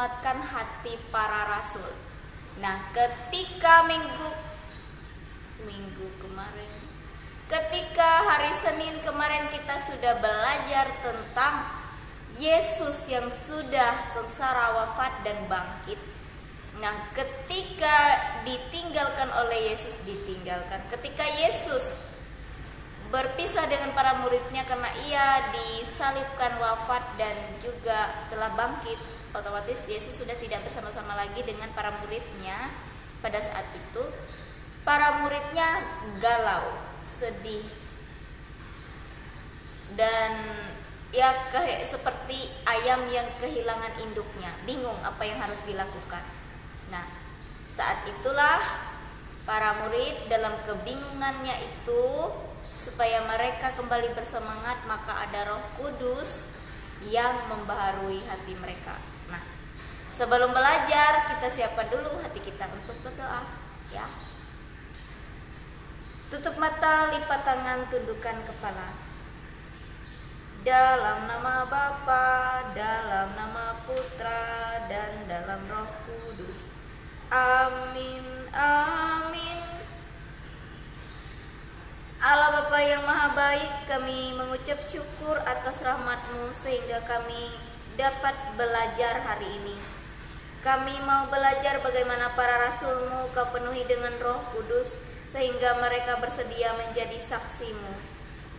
menguatkan hati para rasul. Nah, ketika minggu kemarin, ketika hari Senin kemarin kita sudah belajar tentang Yesus yang sudah sengsara, wafat dan bangkit. Nah, ketika ditinggalkan oleh Yesus, ketika Yesus berpisah dengan para muridnya karena ia disalibkan, wafat dan juga telah bangkit, otomatis Yesus sudah tidak bersama-sama lagi dengan para muridnya. Pada saat itu para muridnya galau, sedih, dan ya seperti ayam yang kehilangan induknya, bingung apa yang harus dilakukan. Nah, saat itulah para murid dalam kebingungannya itu, supaya mereka kembali bersemangat, maka ada Roh Kudus yang membaharui hati mereka. Nah, sebelum belajar kita siapkan dulu hati kita untuk berdoa, ya. Tutup mata, lipat tangan, tundukkan kepala. Dalam nama Bapa, dalam nama Putra, dan dalam Roh Kudus. Amin, amin. Allah Bapa yang Maha Baik, kami mengucap syukur atas rahmat-Mu sehingga kami dapat belajar hari ini. Kami mau belajar bagaimana para rasul-Mu Kau penuhi dengan Roh Kudus sehingga mereka bersedia menjadi saksi-Mu.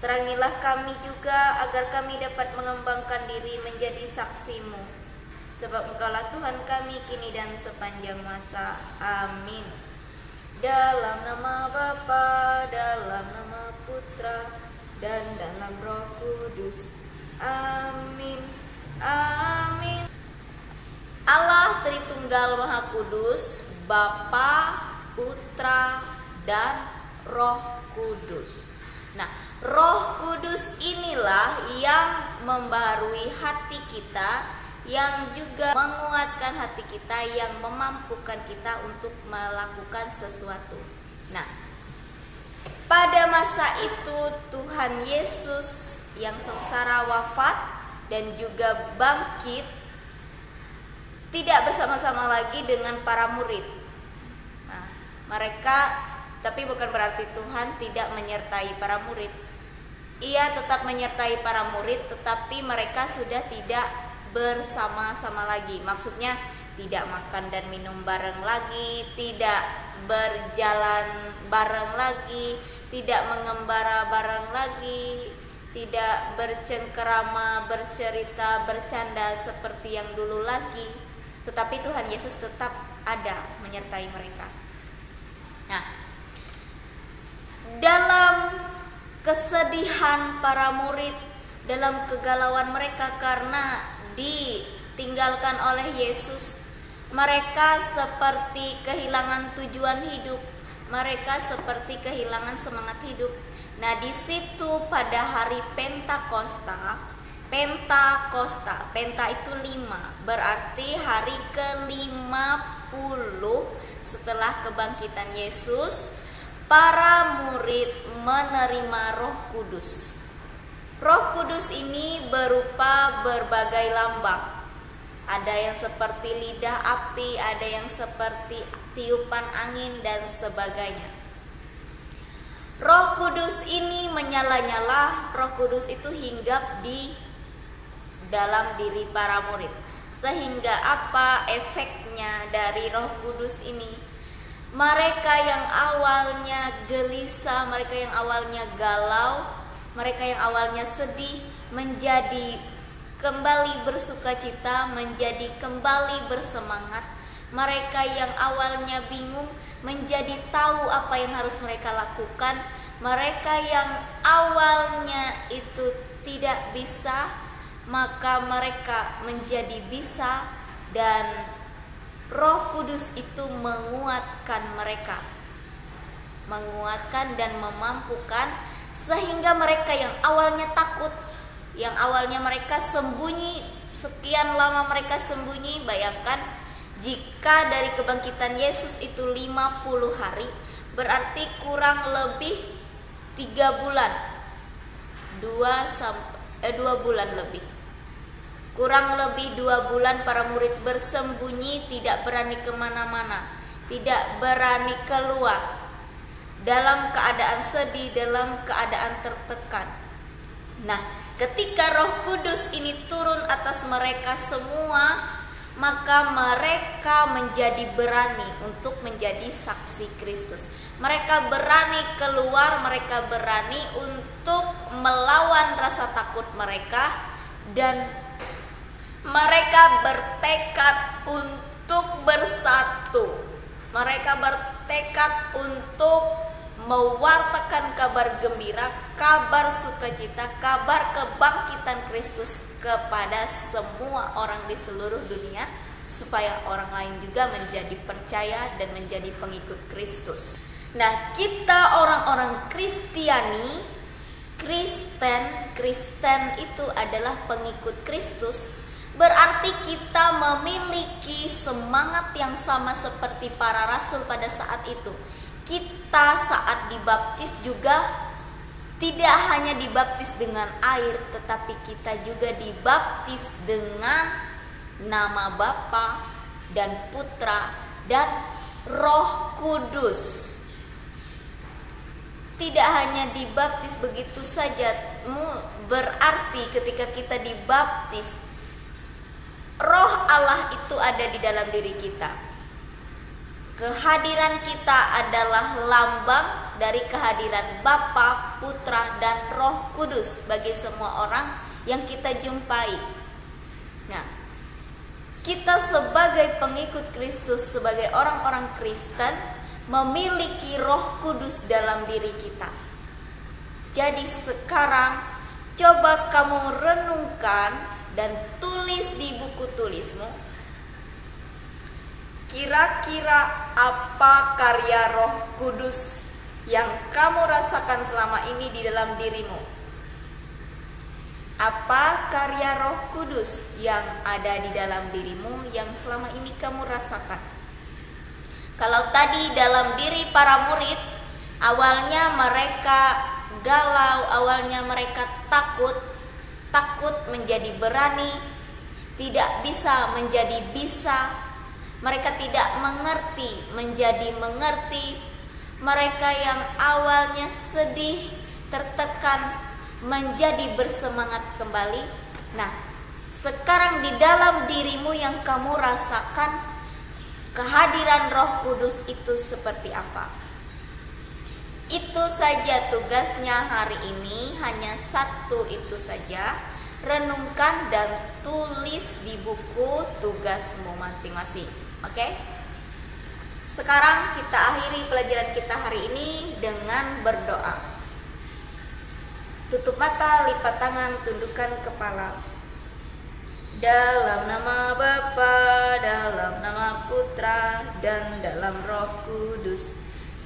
Terangilah kami juga agar kami dapat mengembangkan diri menjadi saksi-Mu. Sebab Engkaulah Tuhan kami kini dan sepanjang masa. Amin. Dalam nama Bapa, dalam nama Putra, dan dalam Roh Kudus. Amin, amin. Allah Tritunggal Maha Kudus, Bapa, Putra, dan Roh Kudus. Nah, Roh Kudus inilah yang membaharui hati kita, yang juga menguatkan hati kita, yang memampukan kita untuk melakukan sesuatu. Nah, pada masa itu Tuhan Yesus yang sengsara, wafat dan juga bangkit tidak bersama-sama lagi dengan para murid. Nah, mereka, tapi bukan berarti Tuhan tidak menyertai para murid. Ia tetap menyertai para murid, tetapi mereka sudah tidak bersama-sama lagi. Maksudnya tidak makan dan minum bareng lagi, tidak berjalan bareng lagi, tidak mengembara bareng lagi, tidak bercengkerama, bercerita, bercanda seperti yang dulu lagi. Tetapi Tuhan Yesus tetap ada menyertai mereka. Nah, dalam kesedihan para murid, dalam kegalauan mereka karena ditinggalkan oleh Yesus, mereka seperti kehilangan tujuan hidup, mereka seperti kehilangan semangat hidup. Nah, di situ pada hari Pentakosta, Penta itu 5, berarti hari ke-50 setelah kebangkitan Yesus, para murid menerima Roh Kudus. Roh Kudus ini berupa berbagai lambang. Ada yang seperti lidah api, ada yang seperti tiupan angin dan sebagainya. Roh Kudus ini menyala-nyala. Roh Kudus itu hinggap di dalam diri para murid. Sehingga apa efeknya dari Roh Kudus ini? Mereka yang awalnya gelisah, mereka yang awalnya galau, mereka yang awalnya sedih menjadi kembali bersukacita, menjadi kembali bersemangat. Mereka yang awalnya bingung menjadi tahu apa yang harus mereka lakukan. Mereka yang awalnya itu tidak bisa, maka mereka menjadi bisa, dan Roh Kudus itu menguatkan mereka, menguatkan dan memampukan, sehingga mereka yang awalnya takut, yang awalnya mereka sembunyi, sekian lama mereka sembunyi. Bayangkan jika dari kebangkitan Yesus itu 50 hari, berarti kurang lebih 3 bulan, 2 bulan lebih. Kurang lebih 2 bulan para murid bersembunyi, tidak berani kemana-mana, tidak berani keluar, dalam keadaan sedih, dalam keadaan tertekan. Nah, ketika Roh Kudus ini turun atas mereka semua, maka mereka menjadi berani untuk menjadi saksi Kristus. Mereka berani keluar, mereka berani untuk melawan rasa takut mereka, dan mereka bertekad untuk bersatu. Mereka bertekad untuk mewartakan kabar gembira, kabar sukacita, kabar kebangkitan Kristus kepada semua orang di seluruh dunia, supaya orang lain juga menjadi percaya dan menjadi pengikut Kristus. Nah, kita orang-orang Kristiani, Kristen itu adalah pengikut Kristus. Berarti kita memiliki semangat yang sama seperti para rasul pada saat itu. Kita saat dibaptis juga tidak hanya dibaptis dengan air, tetapi kita juga dibaptis dengan nama Bapa dan Putra dan Roh Kudus. Tidak hanya dibaptis begitu saja, berarti ketika kita dibaptis, Roh Allah itu ada di dalam diri kita. Kehadiran kita adalah lambang dari kehadiran Bapa, Putra, dan Roh Kudus bagi semua orang yang kita jumpai. Nah, kita sebagai pengikut Kristus, sebagai orang-orang Kristen, memiliki Roh Kudus dalam diri kita. Jadi sekarang coba kamu renungkan dan tulis di buku tulismu, kira-kira apa karya Roh Kudus yang kamu rasakan selama ini di dalam dirimu? Apa karya Roh Kudus yang ada di dalam dirimu yang selama ini kamu rasakan? Kalau tadi dalam diri para murid, awalnya mereka galau, awalnya mereka takut menjadi berani, tidak bisa menjadi bisa. Mereka tidak mengerti menjadi mengerti. Mereka yang awalnya sedih, tertekan, menjadi bersemangat kembali. Nah, sekarang di dalam dirimu yang kamu rasakan kehadiran Roh Kudus itu seperti apa? Itu saja tugasnya hari ini, hanya satu itu saja. Renungkan dan tulis di buku tugasmu masing-masing. Oke? Sekarang kita akhiri pelajaran kita hari ini dengan berdoa. Tutup mata, lipat tangan, tundukkan kepala. Dalam nama Bapa, dalam nama Putra, dan dalam Roh Kudus.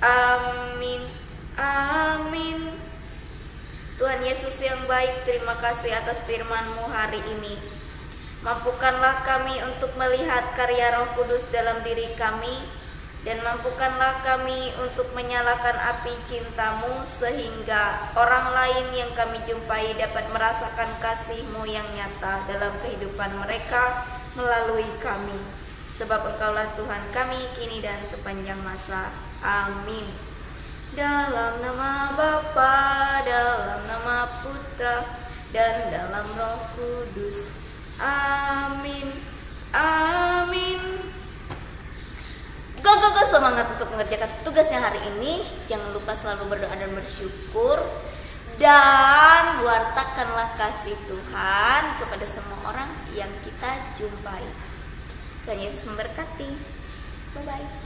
Amin. Amin. Tuhan Yesus yang baik, terima kasih atas firman-Mu hari ini. Mampukanlah kami untuk melihat karya Roh Kudus dalam diri kami, dan mampukanlah kami untuk menyalakan api cinta-Mu sehingga orang lain yang kami jumpai dapat merasakan kasih-Mu yang nyata dalam kehidupan mereka melalui kami. Sebab Engkaulah Tuhan kami kini dan sepanjang masa. Amin. Dalam nama Bapa, dalam nama Putra, dan dalam Roh Kudus. Amin. Amin. Go semangat untuk mengerjakan tugasnya hari ini. Jangan lupa selalu berdoa dan bersyukur, dan wartakanlah kasih Tuhan kepada semua orang yang kita jumpai. Tuhan Yesus memberkati. Bye bye.